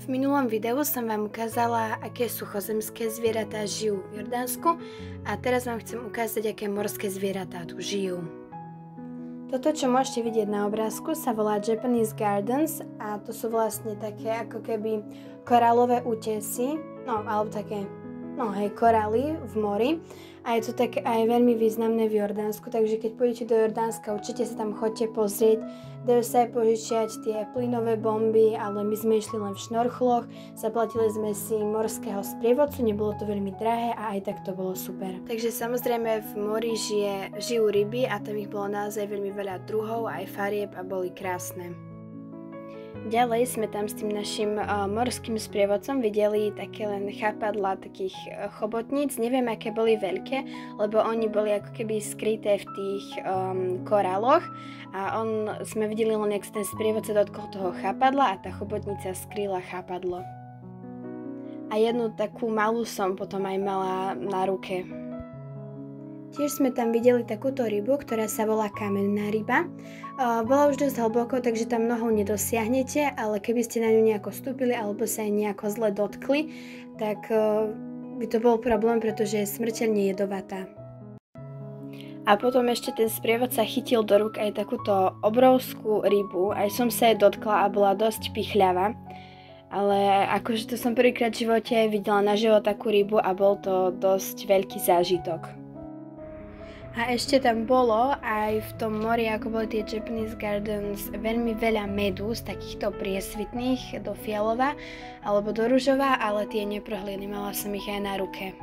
V minulom videu som vám ukázala, aké suchozemské zvieratá žijú v Jordánsku a teraz vám chcem ukázať, aké morské zvieratá tu žijú. Toto, čo môžete vidieť na obrázku, sa volá Japanese Gardens a to sú vlastne také ako keby korálové útesy, alebo také, korály v mori. A je to také aj veľmi významné v Jordánsku, takže keď pôjdete do Jordánska, určite sa tam chodte pozrieť. Dajú sa aj požičiať tie plynové bomby, ale my sme išli len v šnorchloch, zaplatili sme si morského sprievodcu, nebolo to veľmi drahé a aj tak to bolo super. Takže samozrejme v mori žijú ryby a tam ich bolo naozaj veľmi veľa druhov, aj farieb a boli krásne. Ďalej sme tam s tým našim morským sprievodcom videli také len chápadlá takých chobotníc, neviem aké boli veľké, lebo oni boli ako keby skryté v tých koráloch a sme videli len, jak sa ten sprievodca dotkol toho chápadla a tá chobotnica skryla chápadlo. A jednu takú malú som potom aj mala na ruke. Tiež sme tam videli takúto rybu, ktorá sa volá kamenná ryba. Bola už dosť hlboko, takže tam nohou nedosiahnete, ale keby ste na ňu nejako vstúpili alebo sa jej nejako zle dotkli, tak by to bol problém, pretože je smrteľne jedovatá. A potom ešte ten sprievodca chytil do rúk aj takúto obrovskú rybu, aj som sa jej dotkla a bola dosť pichľavá. Ale akože to som prvýkrát v živote videla naživo takú rybu a bol to dosť veľký zážitok. A ešte tam bolo aj v tom mori, ako boli tie Japanese Gardens, veľmi veľa medúz, takýchto priesvitných do fialova alebo do ružova, ale tie neprohlili, mala som ich aj na ruke.